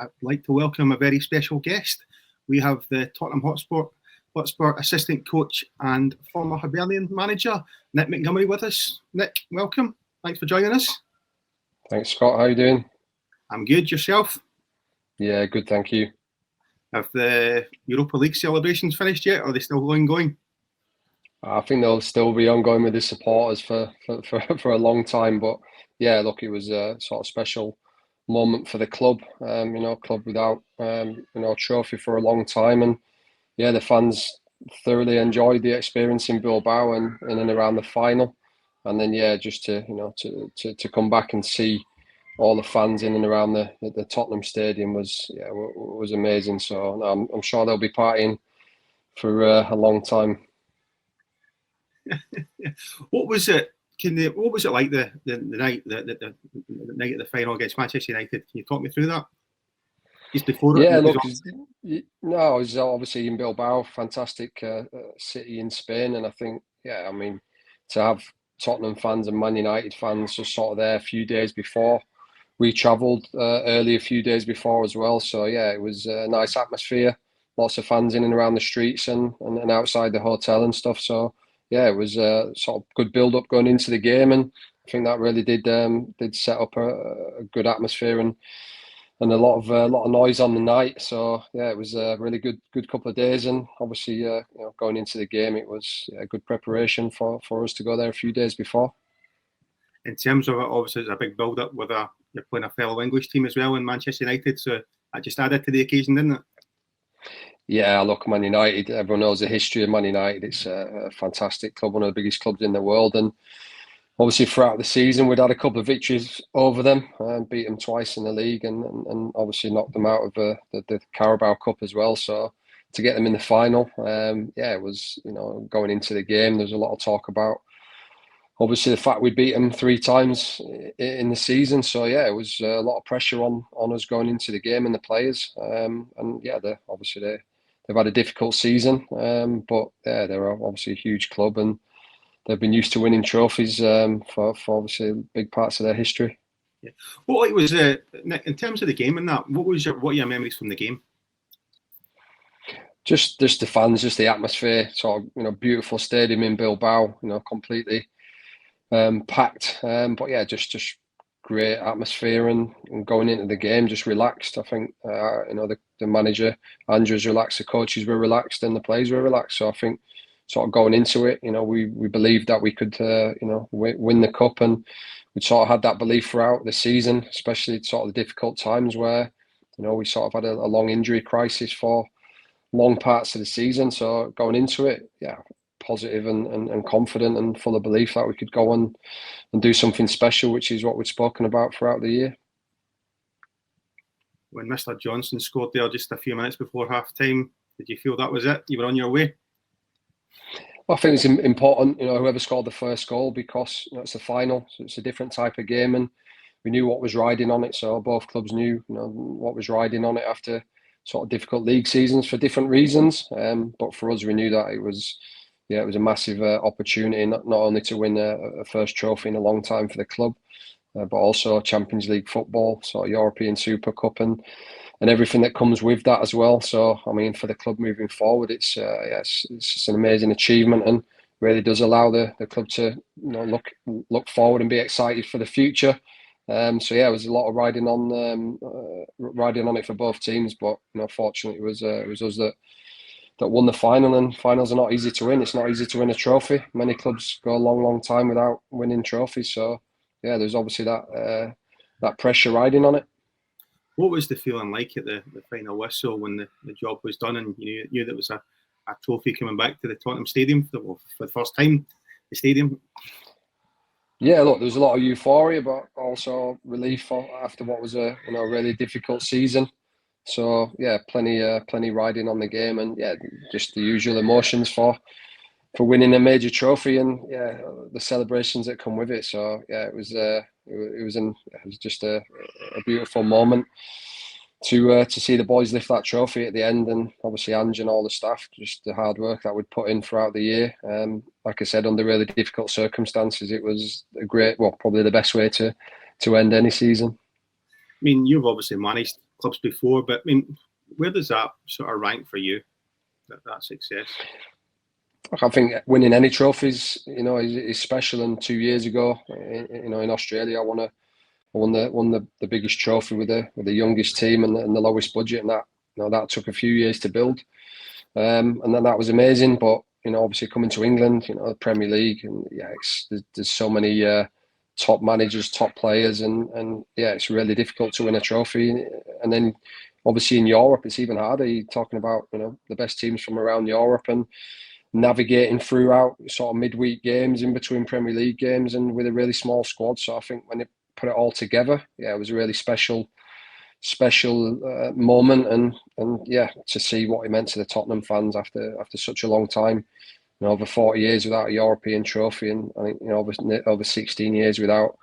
I'd like to welcome a very special guest. We have the Tottenham Hotspur assistant coach and former Hibernian manager, Nick Montgomery, with us. Nick, welcome. Thanks for joining us. Thanks, Scott. How are you doing? I'm good. Yourself? Yeah, good, thank you. Have the Europa League celebrations finished yet, or are they still ongoing? I think they'll still be ongoing with the supporters for a long time. But yeah, look, it was a sort of special moment for the club. Club without trophy for a long time, and yeah, the fans thoroughly enjoyed the experience in Bilbao and in and around the final. And then yeah, just to come back and see all the fans in and around the Tottenham Stadium was amazing. So I'm sure they'll be partying for a long time. What was it? What was it like the night the night of the final against Manchester United? Can you talk me through that? Just before yeah, it. Look, I was obviously in Bilbao, fantastic city in Spain, and I think to have Tottenham fans and Man United fans just sort of there a few days before. We travelled early a few days before as well, so yeah, it was a nice atmosphere. Lots of fans in and around the streets and outside the hotel and stuff. So yeah, it was a sort of good build up going into the game, and I think that really did set up a good atmosphere and a lot of noise on the night. So yeah, it was a really good couple of days, and obviously going into the game, it was a good preparation for us to go there a few days before. In terms of it, obviously it's a big build up with you're playing a fellow English team as well in Manchester United, so that just added to the occasion, didn't it? Yeah, look, Man United, everyone knows the history of Man United. It's a fantastic club, one of the biggest clubs in the world. And obviously throughout the season, we'd had a couple of victories over them, beat them twice in the league and obviously knocked them out of the Carabao Cup as well. So to get them in the final, it was, going into the game, there's a lot of talk about obviously the fact we beat them 3 times in the season. So yeah, it was a lot of pressure on us going into the game and the players. And yeah, they've had a difficult season, but yeah, they're obviously a huge club and they've been used to winning trophies for obviously big parts of their history. Yeah. What was Nick, in terms of the game and that? What are your memories from the game? Just the fans, just the atmosphere. Sort of beautiful stadium in Bilbao. Completely packed. But yeah, just great atmosphere and going into the game, just relaxed. I think the manager Ange was relaxed, the coaches were relaxed, and the players were relaxed. So I think sort of going into it, we believed that we could win the cup, and we sort of had that belief throughout the season, especially sort of the difficult times where we sort of had a long injury crisis for long parts of the season. So going into it, yeah, positive and confident and full of belief that we could go on and do something special, which is what we've spoken about throughout the year. When Mr. Johnson scored there just a few minutes before half time, did you feel that was it? You were on your way? Well, I think it's important, whoever scored the first goal, because it's the final, so it's a different type of game, and we knew what was riding on it. So both clubs knew, what was riding on it after sort of difficult league seasons for different reasons. But for us, we knew that it was a massive opportunity, not only to win a first trophy in a long time for the club, but also Champions League football, so European Super Cup and everything that comes with that as well. So, I mean, for the club moving forward, it's just an amazing achievement and really does allow the club to look forward and be excited for the future. So yeah, it was a lot of riding on it for both teams, but fortunately it was us that won the final, and finals are not easy to win. It's not easy to win a trophy. Many clubs go a long time without winning trophies. So yeah, there's obviously that pressure riding on it. What was the feeling like at the final whistle when the job was done and you knew that was a trophy coming back to the Tottenham Stadium for the first time, the stadium? Yeah, look, there was a lot of euphoria, but also relief after what was a really difficult season. So yeah, plenty riding on the game, and yeah, just the usual emotions for winning a major trophy, and yeah, the celebrations that come with it. So yeah, it was just a beautiful moment to see the boys lift that trophy at the end, and obviously Ange and all the staff, just the hard work that we'd put in throughout the year. Like I said, under really difficult circumstances, it was probably the best way to end any season. I mean, you've obviously managed clubs before, but I mean, where does that sort of rank for you? That success? I think winning any trophies, is special. And 2 years ago, in Australia, I won the biggest trophy with the youngest team and the lowest budget, and that took a few years to build, and then that was amazing. But obviously coming to England, the Premier League, and there's so many top managers, top players, and it's really difficult to win a trophy. And then obviously in Europe, it's even harder. You're talking about the best teams from around Europe and navigating throughout sort of midweek games in between Premier League games and with a really small squad. So I think when they put it all together, it was a really special moment, and to see what it meant to the Tottenham fans after such a long time, over 40 years without a European trophy, and I think over 16 years without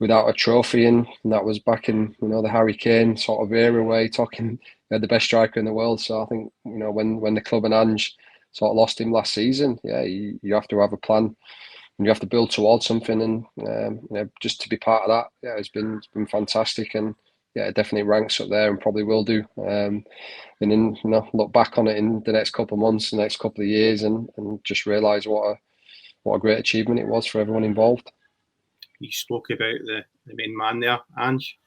a trophy, and that was back in the Harry Kane sort of era where you're talking the best striker in the world. So I think when the club and Ange sort of lost him last season, you have to have a plan and you have to build towards something, and just to be part of that, it's been fantastic, and it definitely ranks up there and probably will do. And then look back on it in the next couple of months, the next couple of years, and just realise what a great achievement it was for everyone involved. You spoke about the main man there, Ange.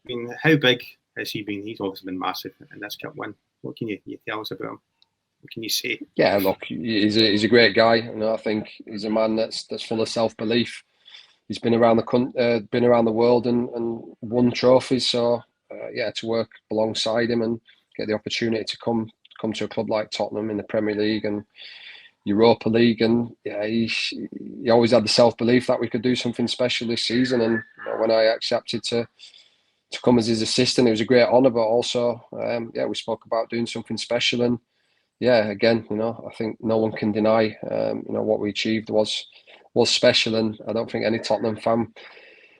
I mean, how big has he been? He's obviously been massive in this cup win. What can you tell us about him? What can you say? Yeah, look, he's a great guy. I think he's a man that's full of self-belief. He's been around the world and won trophies. So to work alongside him and get the opportunity to come to a club like Tottenham in the Premier League and Europa League, and he always had the self-belief that we could do something special this season. And when I accepted to come as his assistant, it was a great honour, but also we spoke about doing something special. And again, I think no one can deny what we achieved was special, and I don't think any Tottenham fan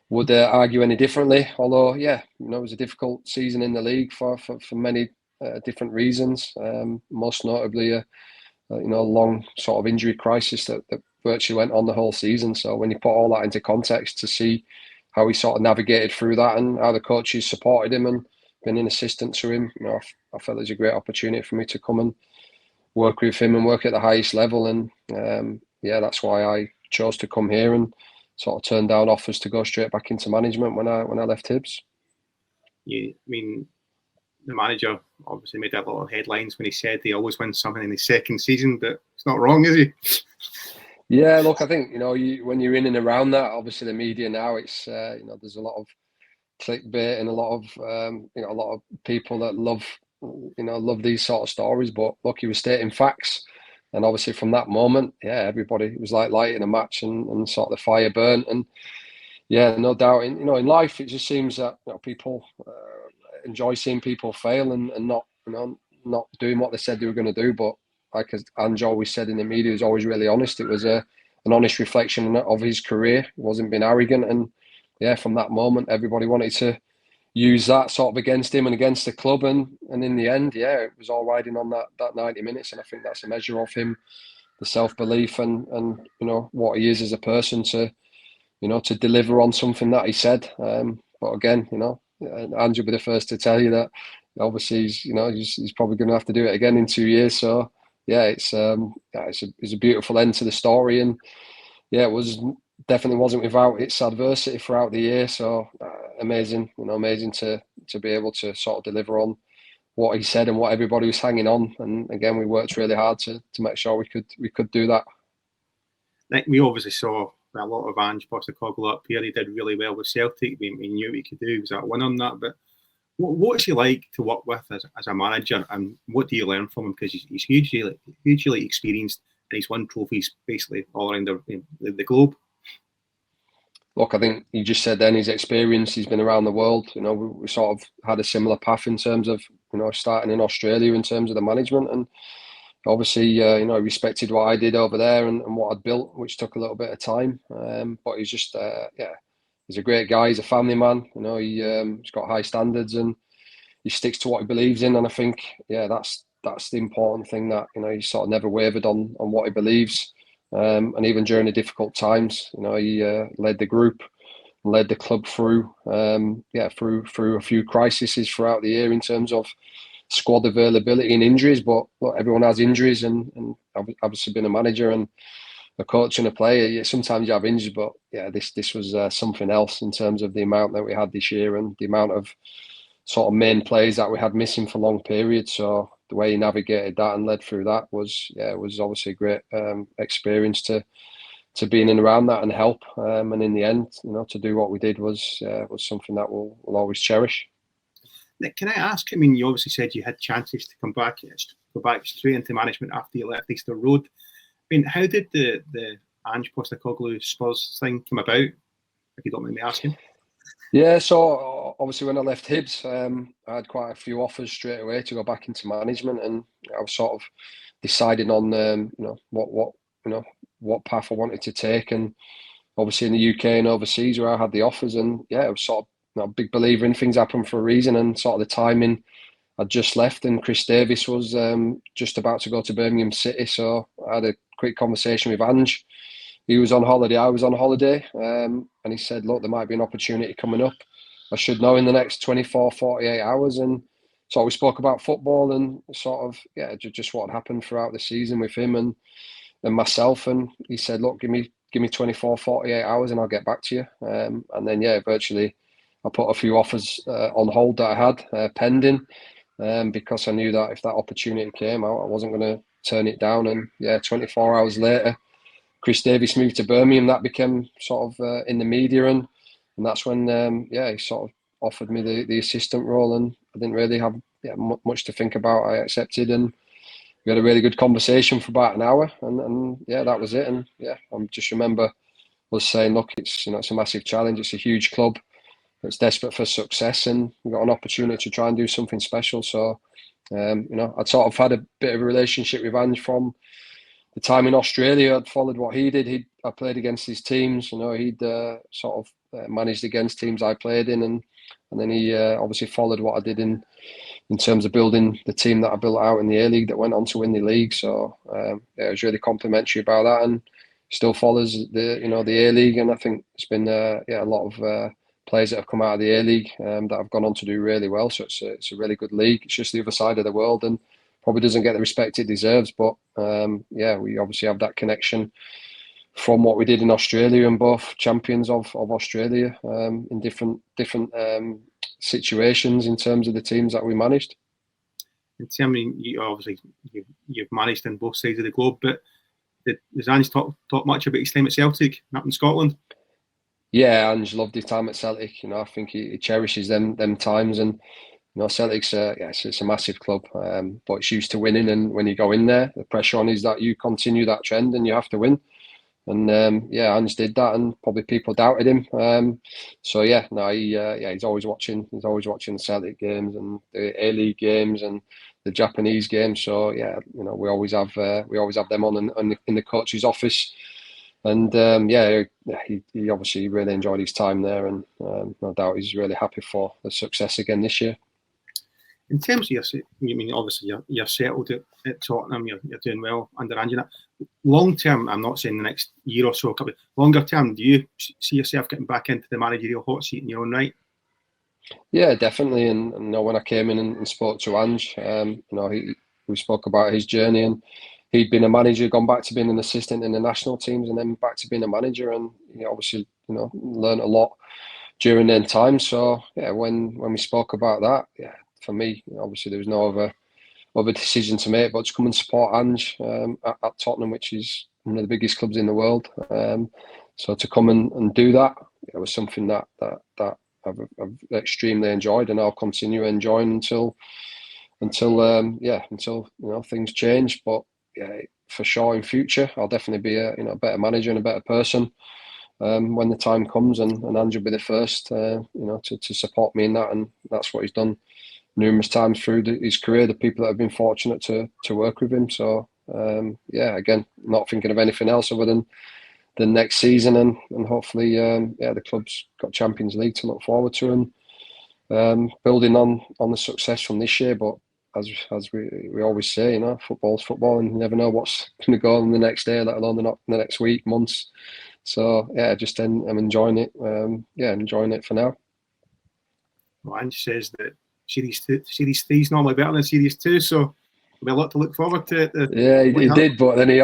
would argue any differently. Although it was a difficult season in the league for many different reasons, most notably a long sort of injury crisis that virtually went on the whole season. So when you put all that into context, to see how he sort of navigated through that and how the coaches supported him and been an assistant to him, I felt it was a great opportunity for me to come and work with him and work at the highest level. And that's why I chose to come here and sort of turn down offers to go straight back into management when I left Hibs. I mean, the manager obviously made a lot of headlines when he said he always wins something in his second season, but it's not wrong, is he? Yeah, look, I think when you're in and around that, obviously the media now, it's there's a lot of clickbait and a lot of people that love these sort of stories. But look, he was stating facts, and obviously from that moment, everybody, it was like lighting a match and sort of the fire burnt. And no doubt, in life, it just seems that people enjoy seeing people fail and not doing what they said they were going to do. But like as Ange always said in the media, he was always really honest. It was an honest reflection of his career. He wasn't being arrogant, and from that moment, everybody wanted to use that sort of against him and against the club, and in the end, it was all riding on that 90 minutes, and I think that's a measure of him, the self-belief and what he is as a person to deliver on something that he said. But again, Ange will be the first to tell you that obviously he's probably going to have to do it again in 2 years. So it's a beautiful end to the story, and it was definitely wasn't without its adversity throughout the year. So amazing to be able to sort of deliver on what he said and what everybody was hanging on. And again, we worked really hard to make sure we could do that. Like, we obviously saw a lot of Ange Postecoglou up here. He did really well with Celtic. We knew what he could do. He was at one on that. But what's he like to work with as a manager, and what do you learn from him? Because he's hugely experienced, and he's won trophies basically all around the globe. Look, I think you just said then his experience. He's been around the world. We sort of had a similar path in terms of starting in Australia in terms of the management, and obviously he respected what I did over there and what I'd built, which took a little bit of time. But he's just he's a great guy. He's a family man. He's got high standards and he sticks to what he believes in. And I think that's the important thing, that he sort of never wavered on what he believes. And even during the difficult times, he led the group led the club through through a few crises throughout the year in terms of squad availability and injuries. But look, everyone has injuries, and I've obviously been a manager and a coach and a player. Yeah, sometimes you have injuries, but yeah, this was something else in terms of the amount that we had this year and the amount of sort of main players that we had missing for long periods. So the way he navigated that and led through that was obviously a great experience to be in and around that and help. And in the end, to do what we did was something that we'll always cherish. Nick, can I ask? I mean, you obviously said you had chances to go back straight into management after you left Easter Road. I mean, how did the Ange Postecoglou Spurs thing come about, if you don't mind me asking? Yeah, so obviously when I left Hibs, I had quite a few offers straight away to go back into management, and I was sort of deciding on what path I wanted to take. And obviously in the UK and overseas where I had the offers, and yeah, I was sort of a big believer in things happen for a reason, and sort of the timing. I'd just left, and Chris Davis was just about to go to Birmingham City, so I had a quick conversation with Ange. He was on holiday, I was on holiday, and he said, look, there might be an opportunity coming up. I should know in the next 24, 48 hours. And so we spoke about football and sort of, just what happened throughout the season with him and myself. And he said, look, give me 24, 48 hours and I'll get back to you. And then, virtually I put a few offers on hold that I had pending because I knew that if that opportunity came, I wasn't going to turn it down. And 24 hours later, Chris Davis moved to Birmingham. That became sort of in the media, and that's when he sort of offered me the assistant role, and I didn't really have much to think about. I accepted, and we had a really good conversation for about an hour, and that was it. And I just remember us saying, look, it's it's a massive challenge. It's a huge club. It's desperate for success, and we've got an opportunity to try and do something special. So I'd sort of had a bit of a relationship with Ange from the time in Australia. I'd followed what he did. I played against his teams. He'd sort of managed against teams I played in, and then he obviously followed what I did in terms of building the team that I built out in the A League that went on to win the league. So it was really complimentary about that, and still follows the A League. And I think it's been a lot of players that have come out of the A League that have gone on to do really well. So it's a really good league. It's just the other side of the world, and probably doesn't get the respect it deserves, but we obviously have that connection from what we did in Australia, and both champions of Australia in different situations in terms of the teams that we managed. And I mean, you've managed on both sides of the globe, but does Ange talk much about his time at Celtic up in Scotland? Yeah, Ange loved his time at Celtic. I think he cherishes them times, and Celtic's it's a massive club, but it's used to winning. And when you go in there, the pressure on is that you continue that trend and you have to win. And Ange did that, and probably people doubted him. He's always watching. He's always watching the Celtic games and the A League games and the Japanese games. So we always have them on in the coach's office. And he obviously really enjoyed his time there, and no doubt he's really happy for the success again this year. In terms of obviously you're settled at Tottenham, you're doing well under Ange. Long term, I'm not saying the next year or so, longer term, do you see yourself getting back into the managerial hot seat in your own right? Yeah, definitely. And when I came in and spoke to Ange, we spoke about his journey, and he'd been a manager, gone back to being an assistant in the national teams, and then back to being a manager, and obviously learned a lot during them time. So when we spoke about that, for me, obviously there was no other decision to make but to come and support Ange at Tottenham, which is one of the biggest clubs in the world. So to come and do that, it was something that I've extremely enjoyed, and I'll continue enjoying until things change. But for sure in future, I'll definitely be a better manager and a better person when the time comes, and Ange will be the first to support me in that, and that's what he's done numerous times through his career, the people that have been fortunate to work with him. So again, not thinking of anything else other than the next season, and hopefully the club's got Champions League to look forward to, and building on the success from this year. But as we always say, football's football, and you never know what's going to go on the next day, let alone the next week, months. So yeah, just I'm enjoying it. Enjoying it for now. Well, Ange says that Series 3 is normally better than Series 2, so there'll be a lot to look forward to. Yeah, he did, but then he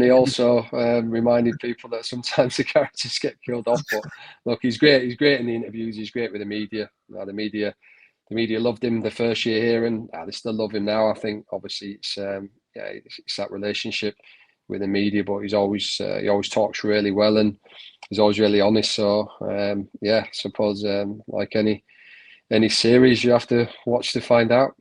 also reminded people that sometimes the characters get killed off. But look, he's great. He's great in the interviews. He's great with the media. The media loved him the first year here, and they still love him now. I think obviously it's that relationship with the media, but he always talks really well, and he's always really honest. So I suppose like any series, you have to watch to find out.